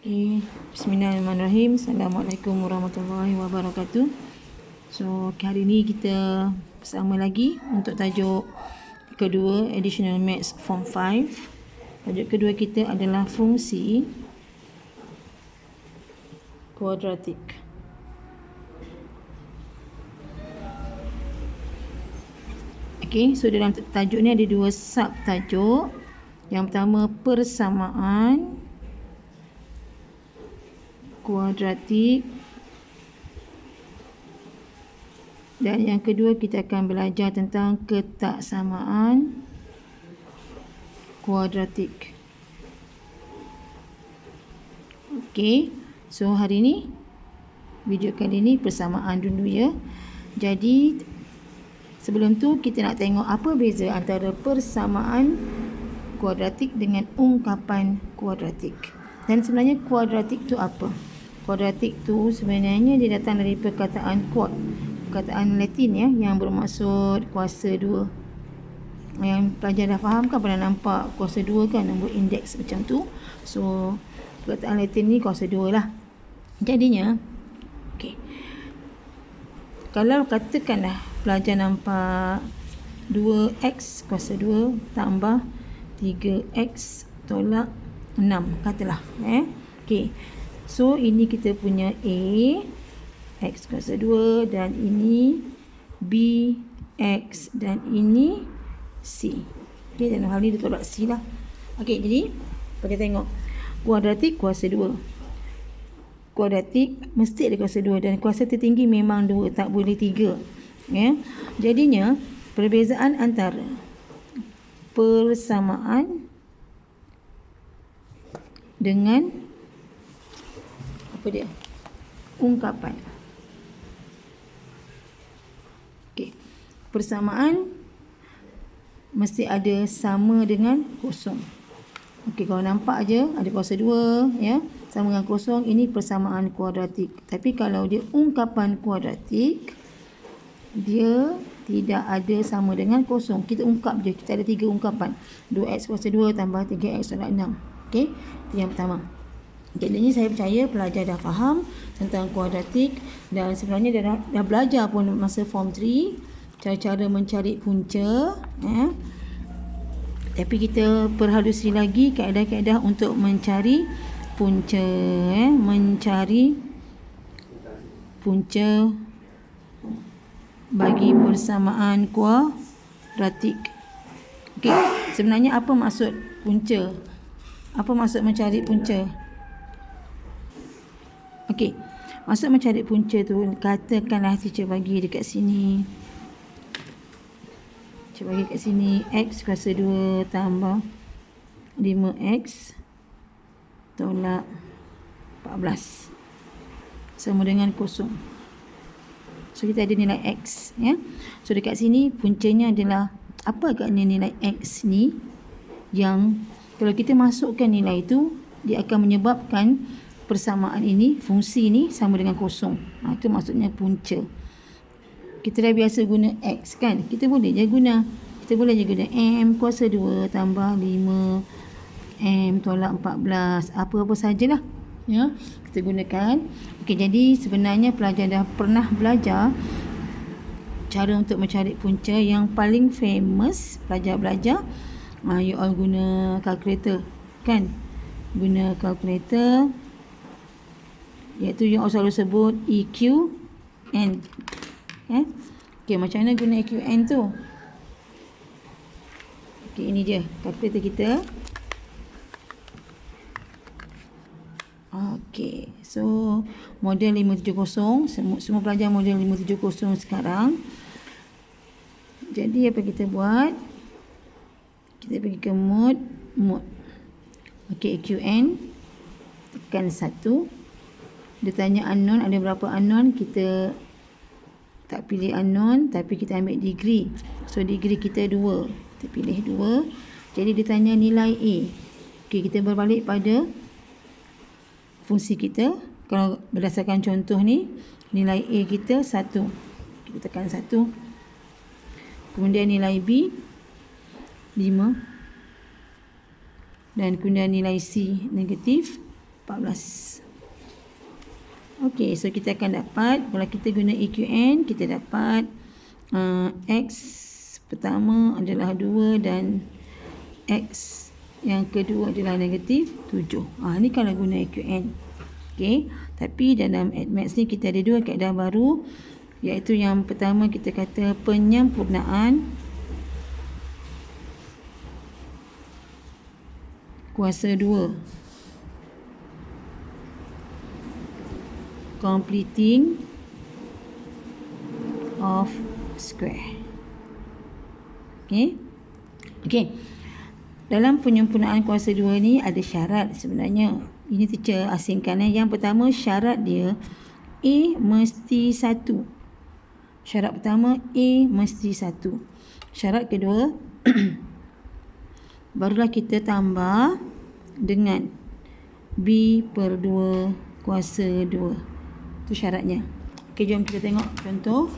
Okay. Bismillahirrahmanirrahim. Assalamualaikum warahmatullahi wabarakatuh. So, hari ini kita bersama lagi untuk tajuk kedua Additional Maths Form 5. Tajuk kedua kita adalah fungsi kuadratik. Okay, so dalam tajuk ni ada dua sub tajuk. Yang pertama, persamaan kuadratik, dan yang kedua kita akan belajar tentang ketaksamaan kuadratik. Okey, so hari ni video kali ni persamaan dulu ya. Jadi sebelum tu kita nak tengok apa beza antara persamaan kuadratik dengan ungkapan kuadratik. Dan sebenarnya kuadratik tu apa? Kuadratik tu sebenarnya dia datang dari perkataan quad, perkataan Latin ya, yang bermaksud kuasa 2. Yang pelajar dah faham kan, pernah nampak kuasa 2 kan, nombor indeks macam tu. So perkataan Latin ni kuasa 2 lah. Jadinya okey, kalau katakanlah pelajar nampak 2x kuasa 2 tambah 3x tolak 6 katalah okey. So ini kita punya A, x kuasa 2, dan ini B, x, dan ini C. Okey, dalam hal ni dia tolak C lah. Okey, jadi kita tengok kuadratik kuasa 2. Kuadratik mesti ada kuasa 2, dan kuasa tertinggi memang 2, tak boleh 3 ya. Jadinya perbezaan antara persamaan dengan apa dia? Ungkapan. Okey. Persamaan mesti ada sama dengan kosong. Okey, kalau nampak aja ada kuasa 2 ya, sama dengan kosong, ini persamaan kuadratik. Tapi kalau dia ungkapan kuadratik, dia tidak ada sama dengan kosong. Kita ungkap je, kita ada 3 ungkapan. 2x kuasa 2 tambah 3x tolak 6. Okey, itu yang pertama. Jadi saya percaya pelajar dah faham tentang kuadratik, dan sebenarnya dah belajar pun masa form 3 cara-cara mencari punca ya. Tapi kita perhalusi lagi kaedah-kaedah untuk mencari punca mencari punca bagi persamaan kuadratik. Okey, sebenarnya apa maksud punca? Apa maksud mencari punca? Okey, maksud mencari punca tu, katakanlah teacher bagi dekat sini. Teacher bagi kat sini x kuasa 2 tambah 5x tolak 14 sama dengan kosong. So kita ada nilai x ya. So dekat sini puncanya adalah apa agaknya nilai x ni, yang kalau kita masukkan nilai itu, dia akan menyebabkan persamaan ini, fungsi ini sama dengan kosong. Itu maksudnya punca. Kita dah biasa guna x kan, kita boleh je guna m kuasa 2 tambah 5 m tolak 14, apa-apa sajalah ya, kita gunakan. Okey, jadi sebenarnya pelajar dah pernah belajar cara untuk mencari punca. Yang paling famous pelajar belajar, you all guna calculator kan, guna calculator, iaitu yang selalu sebut EQN. Okey, macam mana guna EQN tu? Okey, ini dia kalkulator kita. Okey, so model 570, semua pelajar model 570 sekarang. Jadi apa kita buat? Kita pergi ke mode. Okey, EQN, tekan 1. Dia tanya unknown, ada berapa unknown, kita tak pilih unknown, tapi kita ambil degree. So degree kita 2, kita pilih 2. Jadi dia tanya nilai A. Okey, kita berbalik pada fungsi kita. Kalau berdasarkan contoh ni, nilai A kita 1, kita tekan 1. Kemudian nilai B 5, dan kemudian nilai C negatif 14. Okey, so kita akan dapat, kalau kita guna EQN, kita dapat X pertama adalah 2 dan X yang kedua adalah negatif 7. Ni kalau guna EQN. Okey, tapi dalam AddMath ni kita ada dua kaedah baru, iaitu yang pertama kita kata penyempurnaan kuasa 2. Completing of square. Okey. Okey. Dalam penyempurnaan kuasa 2 ni ada syarat sebenarnya. Ini teacher asingkan. Yang pertama syarat dia A mesti 1. Syarat pertama A mesti 1. Syarat kedua barulah kita tambah dengan B per 2 kuasa 2. Itu syaratnya. Okey, jom kita tengok contoh.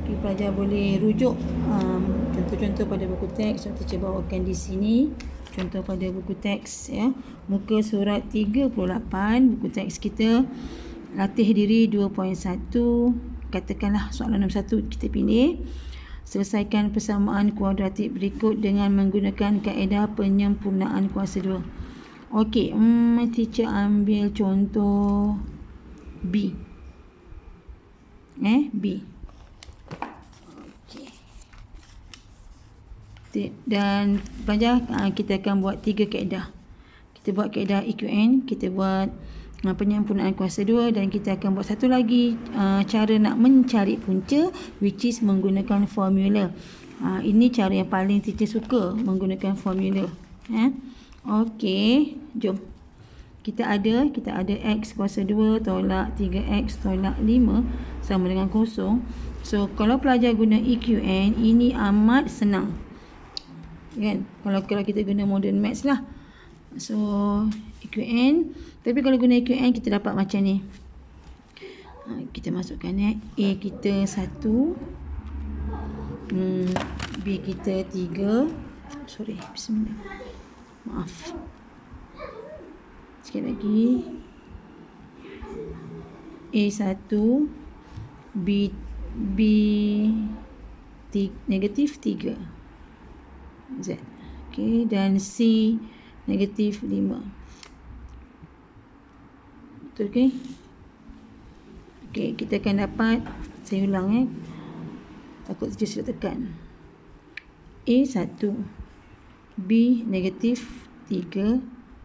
Okay, pelajar boleh rujuk contoh-contoh pada buku teks yang teacher bawakan di sini. Contoh pada buku teks ya. Muka surat 38 buku teks kita. Latih diri 2.1. Katakanlah soalan nombor 1 kita pilih. Selesaikan persamaan kuadratik berikut dengan menggunakan kaedah penyempurnaan kuasa 2. Okey, teacher ambil contoh B. B. Okey. Dan pelajar kita akan buat 3 kaedah. Kita buat kaedah EQN, kita buat penyempurnaan kuasa 2 dan kita akan buat satu lagi cara nak mencari punca, which is menggunakan formula. Ini cara yang paling teacher suka, menggunakan formula. Okey, jom. Kita ada X kuasa 2 tolak 3X tolak 5 sama dengan 0. So, kalau pelajar guna EQN, ini amat senang. Kan? Kalau kita guna modern maths lah. So, EQN. Tapi kalau guna EQN, kita dapat macam ni. Kita masukkan A kita 1. B kita 3. Sorry, bismillah. Maaf. Sikit lagi. A1 B negatif 3 Z. Okey, dan C negatif 5. Betul ke? Okey, kita akan dapat, saya ulang takut saja saya tekan. A1 B negatif 3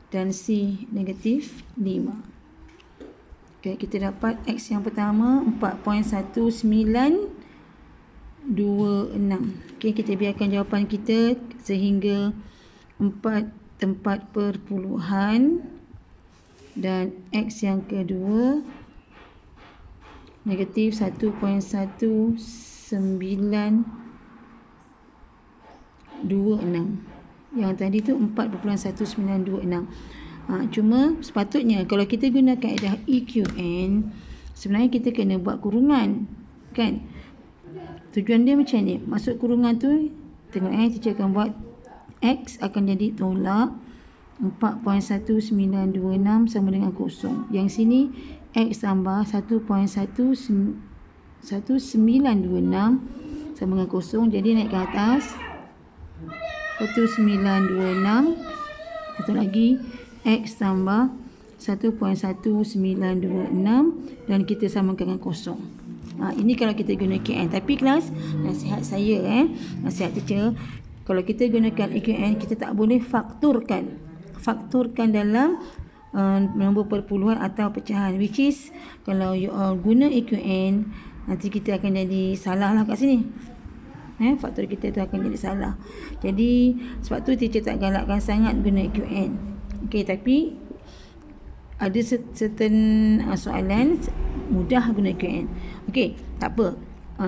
dan C negatif 5. Okay, kita dapat X yang pertama 4.1926. Okay, kita biarkan jawapan kita sehingga 4 tempat perpuluhan dan X yang kedua negatif 1.1926. Yang tadi tu 4.1926. Cuma sepatutnya kalau kita guna kaedah EQN, sebenarnya kita kena buat kurungan. Kan? Tujuan dia macam ni. Masuk kurungan tu, tengok teacher akan buat X akan jadi tolak 4.1926 sama dengan 0. Yang sini X tambah 1.1926 sama dengan 0. Jadi naik ke atas 1926. Satu lagi X tambah 1.1926 dan kita samakan dengan 0. Ini kalau kita guna EQN. Tapi kelas, nasihat saya nasihat teacher, kalau kita gunakan EQN, kita tak boleh fakturkan dalam nombor perpuluhan atau pecahan, which is kalau you all guna EQN, nanti kita akan jadi salah lah kat sini. Faktor kita tu akan jadi salah. Jadi sebab tu teacher tak galakkan sangat guna EQN. Okey, tapi ada certain soalan mudah guna EQN. Okey, tak apa.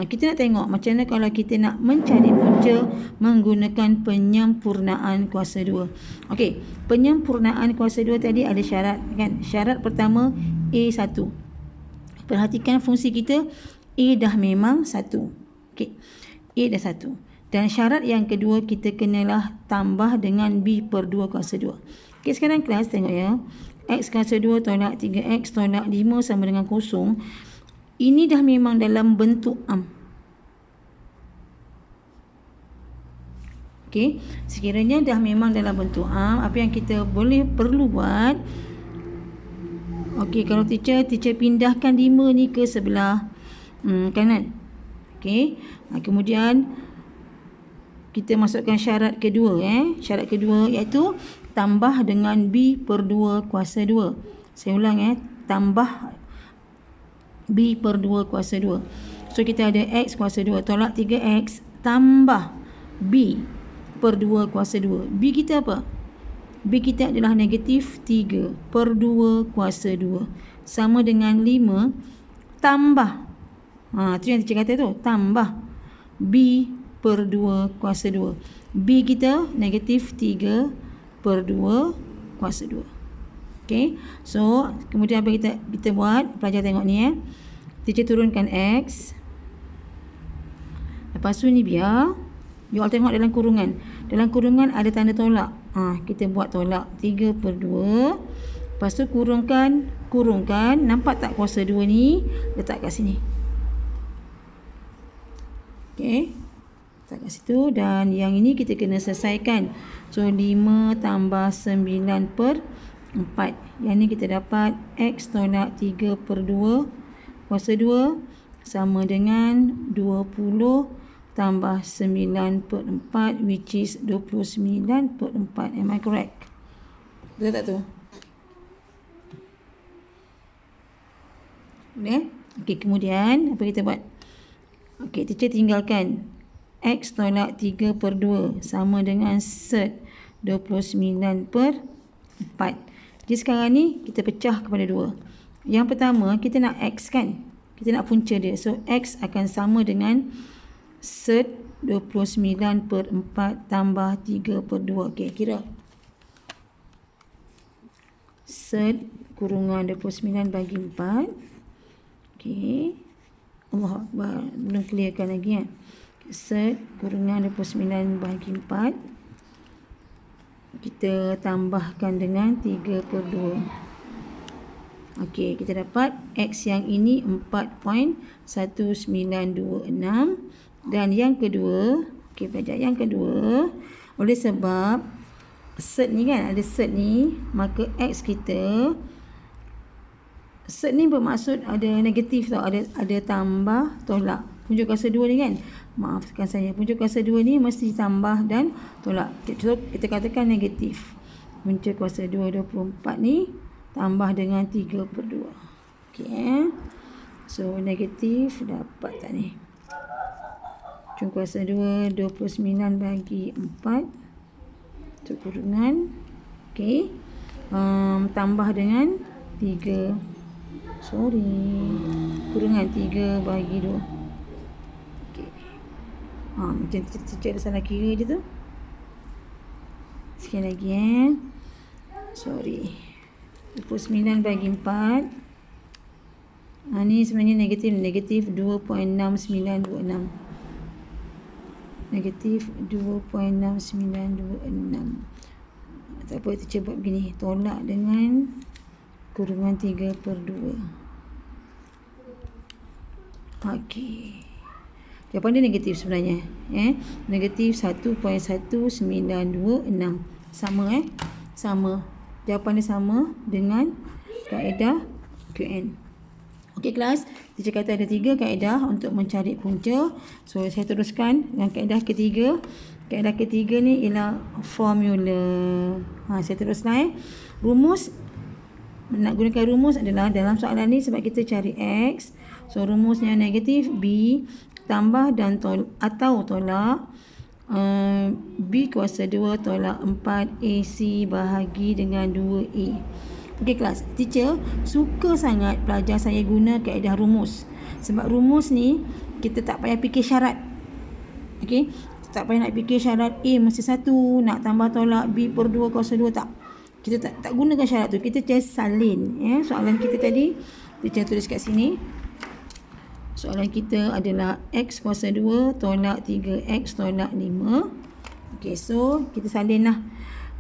Kita nak tengok macam mana kalau kita nak mencari punca menggunakan penyempurnaan kuasa 2. Okey, penyempurnaan kuasa 2 tadi ada syarat kan? Syarat pertama A1. Perhatikan fungsi kita A dah memang 1. Okey. A dah 1. Dan syarat yang kedua kita kenalah tambah dengan B per 2 kuasa 2. Okay, sekarang kelas tengok ya. X kuasa 2 tolak 3X tolak 5 sama dengan kosong. Ini dah memang dalam bentuk am. Okay, sekiranya dah memang dalam bentuk am, apa yang kita perlu buat, okay, kalau teacher pindahkan 5 ni ke sebelah kanan. Okay, kemudian kita masukkan syarat kedua. Syarat kedua iaitu tambah dengan B per 2 kuasa 2. Saya ulang tambah B per 2 kuasa 2. So kita ada X kuasa 2 tolak 3X tambah B per 2 kuasa 2. B kita apa? B kita adalah negatif 3 per 2 kuasa 2. Sama dengan 5 tambah. Tu yang teacher kata tu. Tambah B per 2 kuasa 2. B kita negatif 3 per 2 kuasa 2. Okay. So, kemudian apa kita buat? Pelajar tengok ni Teacher turunkan X. Lepas tu ni biar. You all tengok dalam kurungan. Dalam kurungan ada tanda tolak. Kita buat tolak 3 per 2. Lepas tu kurungkan. Nampak tak kuasa 2 ni? Letak kat sini. Okay. Letak kat situ. Dan yang ini kita kena selesaikan. So 5 tambah 9 per 4. Yang ni kita dapat X tolak 3 per 2 kuasa 2 sama dengan 20 tambah 9 per 4 which is 29 per 4. Am I correct? Betul tak tu? Boleh? Okay, kemudian apa kita buat? Okay, teacher tinggalkan X tolak 3 per 2 sama dengan set 29 per 4. Jadi sekarang ni kita pecah kepada 2. Yang pertama kita nak X kan? Kita nak punca dia. So X akan sama dengan set 29 per 4 tambah 3 per 2. Okay, kira. Set kurungan 29 bagi 4. Okay. Allah Akbar. Belum clearkan lagi Set kurungan 29 bagi 4. Kita tambahkan dengan 3 per 2. Okey, kita dapat X yang ini 4.1926. Dan yang kedua, okey pelajar, yang kedua, oleh sebab set ni kan, ada set ni, maka X kita, set ni bermaksud ada negatif tau, ada tambah tolak. Punca kuasa 2 ni kan, maafkan saya, punca kuasa 2 ni mesti tambah dan tolak. So, kita katakan negatif. Punca kuasa 2 24 ni tambah dengan 3 per 2. Okay. So, negatif dapat tak ni? Punca kuasa 2 29 bagi 4. So, kurungan. Okay. Tambah dengan 3. Kurungan 3 bagi 2. Macam teacher ada salah kira je tu. Sekali lagi 29 bagi 4. Ni sebenarnya negatif 2.6926. Negatif 2.6926. Tak apa, teacher buat begini. Tolak dengan kurungan 3 per 2. Okey. Jawapan dia negatif sebenarnya. Negatif 1.1926. Sama sama. Jawapan dia sama dengan kaedah QN. Okey kelas, teacher kata ada 3 kaedah untuk mencari punca. So saya teruskan dengan kaedah ketiga. Kaedah ketiga ni ialah formula. Saya teruskan rumus. Nak gunakan rumus adalah dalam soalan ni sebab kita cari X. So rumusnya negatif B tambah dan atau tolak B kuasa 2 tolak 4 AC bahagi dengan 2A. Okey kelas, teacher suka sangat pelajar saya guna kaedah rumus. Sebab rumus ni kita tak payah fikir syarat. Okey, tak payah nak fikir syarat A mesti 1, nak tambah tolak B per 2 kuasa 2 tak. Kita tak gunakan syarat tu. Kita just salin. Soalan kita tadi teacher tulis kat sini. Soalan kita adalah X kuasa 2 tolak 3X tolak 5. Okay, so kita salin lah.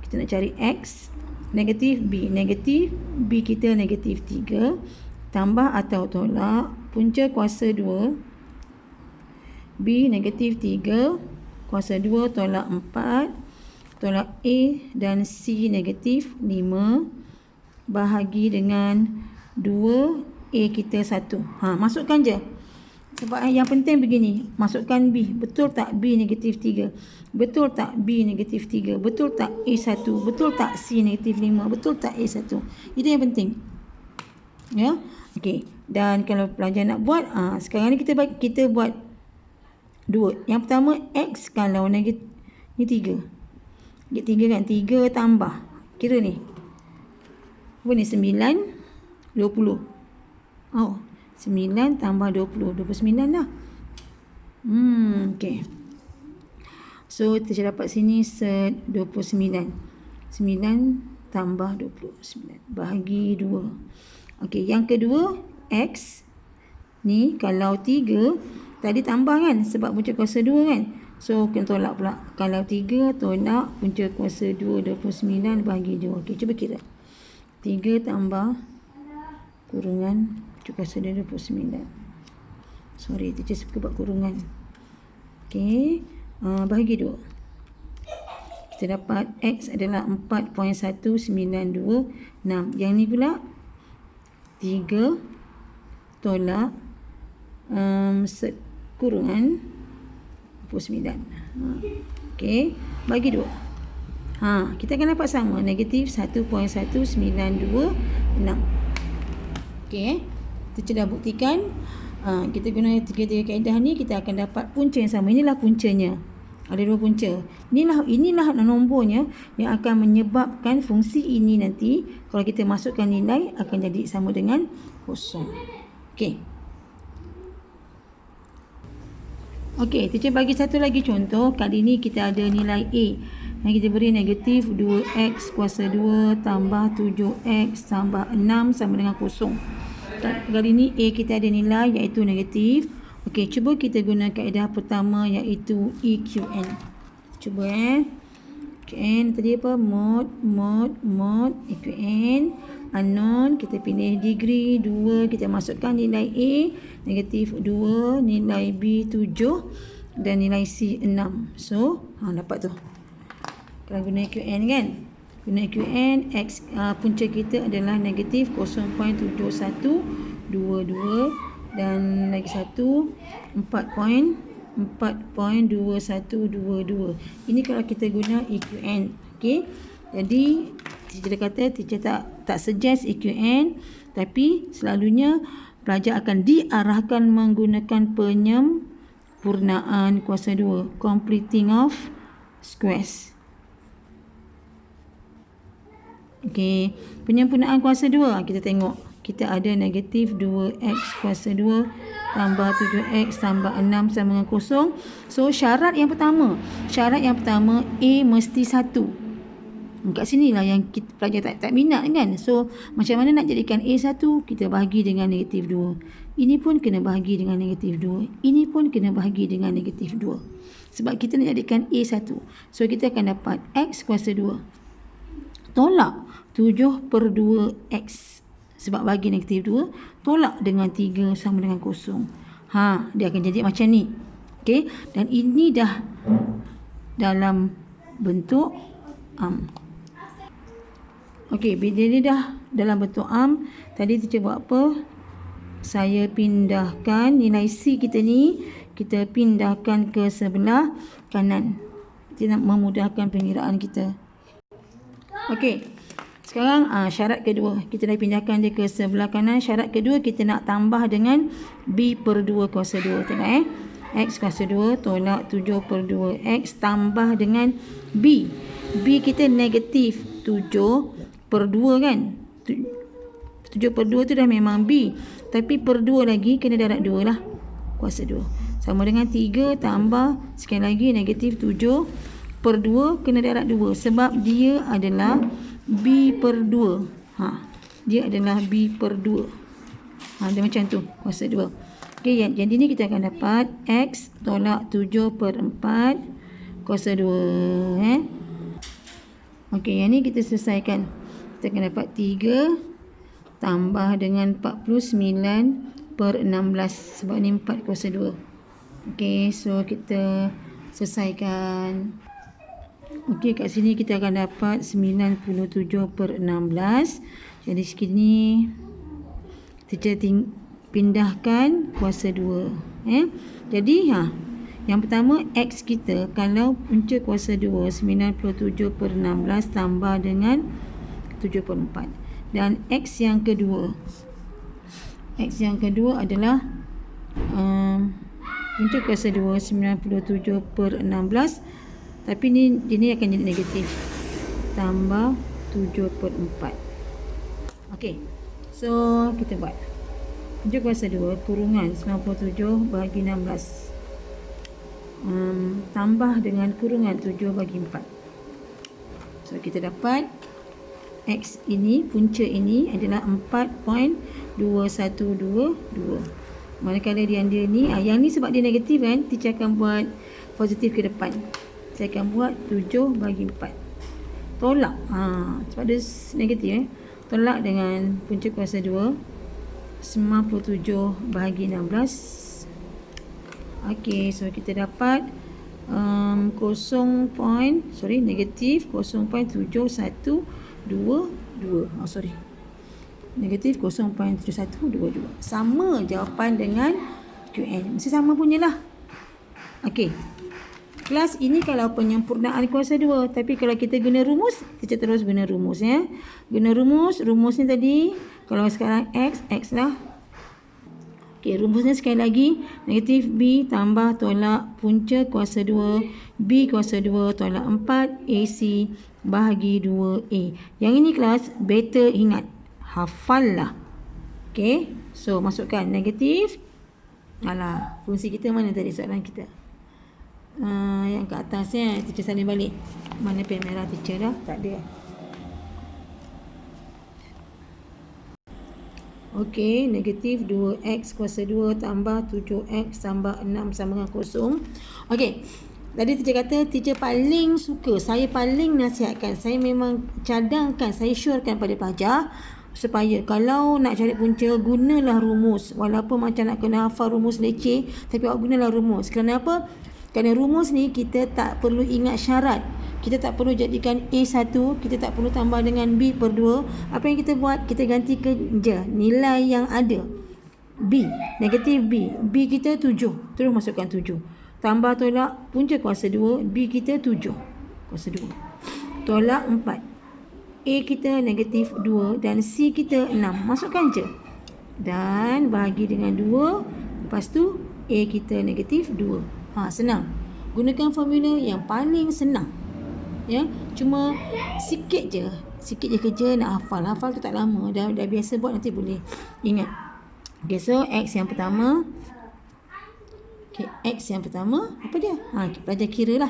Kita nak cari X. negatif B. Negatif B kita negatif 3. Tambah atau tolak punca kuasa 2. B negatif 3. Kuasa 2 tolak 4. Tolak A dan C negatif 5. Bahagi dengan 2. A kita 1. Masukkan je. Sebab yang penting begini, masukkan B. Betul tak B negatif 3? Betul tak B negatif 3? Betul tak A1? Betul tak C negatif 5? Betul tak A1? Itu yang penting. Ya. Okey. Dan kalau pelajar nak buat, sekarang ni kita buat 2. Yang pertama X kalau negatif ni 3. Dia 3 kan? 3 tambah. Kira ni. Apa ni? 9, 20. 9 tambah 20. 29 lah. Okey. So, kita dapat sini 29. 9 tambah 29. Bahagi 2. Okey, yang kedua, X. Ni, kalau 3, tadi tambah kan? Sebab punca kuasa 2 kan? So, kena tolak pula. Kalau 3, tolak punca kuasa 2, 29 bahagi 2. Okey, cuba kira. 3 tambah kurungan punca kuasa 2, 29. Sorry, teacher suka buat kurungan. Okey, bahagi 2. Kita dapat X adalah 4.192. Yang ni pula 3 tolak kurungan 29. Okey, bagi 2. Kita akan dapat sama, negatif 1.1926. Okey, kita dah buktikan. Kita guna 3 kaedah ni, kita akan dapat punca yang sama. Inilah puncanya. Ada 2 punca. Inilah nombornya yang akan menyebabkan fungsi ini nanti kalau kita masukkan nilai akan jadi sama dengan kosong. Okey. Okey, teacher bagi satu lagi contoh. Kali ni kita ada nilai A. Yang kita beri negatif 2x kuasa 2 tambah 7x tambah 6 sama dengan kosong. Kali ni A kita ada nilai iaitu negatif. Okey, cuba kita guna kaedah pertama iaitu EQN. Cuba EQN tadi apa? Mod EQN. Unknown, kita pilih degree 2, kita masukkan nilai A negatif 2, nilai B 7 dan nilai C 6. So, dapat tu. Kalau guna EQN kan? Guna EQN, X punca kita adalah negatif 0.7122 dan lagi satu 4.2122. Ini kalau kita guna EQN. Okey. Jadi teacher kata teacher tak suggest EQN, tapi selalunya pelajar akan diarahkan menggunakan penyempurnaan kuasa 2, completing of squares. Okey, penyempurnaan kuasa 2 kita tengok. Kita ada negatif 2x kuasa 2 tambah 7x tambah 6 sama dengan kosong. So, syarat yang pertama A mesti 1. Kat sini lah yang pelajar tak minat kan. So, macam mana nak jadikan A 1? Kita bahagi dengan negatif 2. Ini pun kena bahagi dengan negatif 2. Ini pun kena bahagi dengan negatif 2. Sebab kita nak jadikan A 1. So, kita akan dapat X kuasa 2. Tolak 7/2x. Sebab bagi negatif 2, tolak dengan 3 sama dengan kosong. Dia akan jadi macam ni. Okey, dan ini dah dalam bentuk Okey, bila dia dah dalam bentuk tadi teacher buat apa? Saya pindahkan nilai C kita ni, kita pindahkan ke sebelah kanan. Kita nak memudahkan pengiraan kita. Okey. Sekarang syarat kedua, kita dah pindahkan dia ke sebelah kanan. Syarat kedua kita nak tambah dengan B/2 kuasa 2. Tengok X kuasa 2 tolak 7/2x tambah dengan B. B kita negatif 7/2 kan. 7/2 tu dah memang B. Tapi per 2 lagi kena darab 2 lah. Kuasa 2. Sama dengan 3 tambah sekali lagi negatif 7/2 kena darab 2. Sebab dia adalah B/2. Dia adalah B/2. Dia macam tu, kuasa 2. Okey, jadi ni kita akan dapat X tolak 7/4 kuasa 2. Okey, yang ni kita selesaikan. kita akan dapat 3 tambah dengan 49/16 sebab ni 4 kuasa 2. Okey, so kita selesaikan. Okey, kat sini kita akan dapat 97/16. Jadi sini kita pindahkan kuasa 2. Jadi yang pertama X kita, kalau punca kuasa 2 97/16 tambah dengan 7/4. Dan X yang kedua adalah punca kuasa 2 97/16, tapi ini akan jadi negatif, tambah 7/4. Okey, so kita buat punca kuasa 2 kurungan 97/16 tambah dengan kurungan 7/4. So kita dapat X ini, punca ini adalah 4.2122. Manakala dia ni, yang ni sebab dia negatif kan, teacher akan buat positif ke depan. Saya akan buat 7/4. Tolak. Sebab dia negatif tolak dengan punca kuasa 2 57/16. Okey, so kita dapat negatif 0.7122. Negatif 0.7122. Sama jawapan dengan QN. Mesti sama punyalah. Okey. Kelas ini kalau penyempurnaan kuasa 2. Tapi kalau kita guna rumus, kita terus guna rumus ya. Guna rumus ni tadi. Kalau sekarang X lah. Okey, rumusnya sekali lagi. Negatif B tambah tolak punca kuasa 2. B kuasa 2 tolak 4. AC bahagi 2A. Yang ini kelas, better ingat. Hafal lah. Okey, so masukkan negatif. Fungsi kita mana tadi soalan kita? Yang kat atas ya, teacher salin balik. Mana pen merah teacher dah? Tak ada. Okey, negatif 2x kuasa 2 tambah 7x tambah 6 sama dengan kosong. Okey, tadi teacher kata teacher paling suka, saya paling nasihatkan, saya memang cadangkan, saya syorkan pada pelajar supaya kalau nak cari punca, gunalah rumus. Walaupun macam nak kena hafal rumus leceh, tapi awak gunalah rumus. Kerana apa? Kerana rumus ni kita tak perlu ingat syarat. Kita tak perlu jadikan A1, kita tak perlu tambah dengan B/2. Apa yang kita buat? Kita ganti je nilai yang ada. B, negatif B. B kita 7. Terus masukkan 7. Tambah tolak punca kuasa 2. B kita 7. Kuasa 2. Tolak 4. A kita negatif 2 dan C kita 6. Masukkan je. Dan bahagi dengan 2. Lepas tu A kita negatif 2. Senang. Gunakan formula yang paling senang. Ya, cuma sikit je kerja nak hafal. Hafal tu tak lama, dah biasa buat, nanti boleh ingat. Okay, so X yang pertama. Okay, X yang pertama apa dia? Belajar kira lah.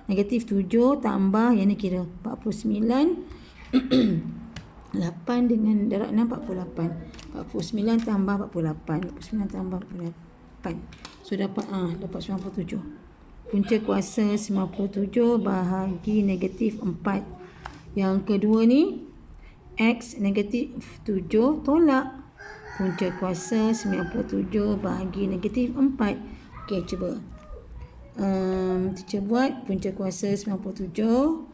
Negatif 7 tambah yang ni kira 49. 8 dengan darab 6 48. 49 tambah 48. 49 tambah 48. So dapat 97. Punca kuasa 97 bahagi negatif 4. Yang kedua ni X negatif 7 tolak punca kuasa 97 bahagi negatif 4. Okey, cuba teacher buat punca kuasa 97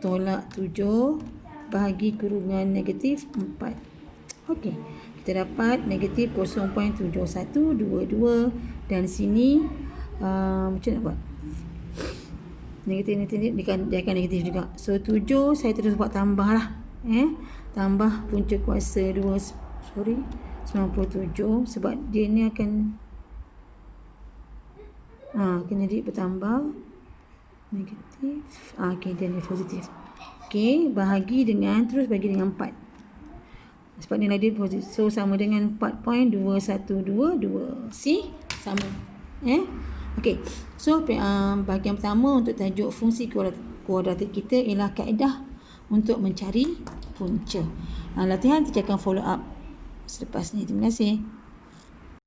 tolak 7 bahagi kurungan negatif 4. Okey, kita dapat negatif 0.7122. Dan sini macam nak buat? Negatif dia akan negatif juga. So 7 saya terus buat tambah lah. Tambah punca kuasa 97 sebab dia ni akan kena jadi bertambah negatif. Okey, dia ni positif. Okey, bahagi dengan terus bagi dengan 4. Sebab nilai dia positif. So sama dengan 4.2122. C sama. Okey. So bahagian pertama untuk tajuk fungsi kuadratik kita ialah kaedah untuk mencari punca. Latihan kita akan follow up selepas ni. Terima kasih.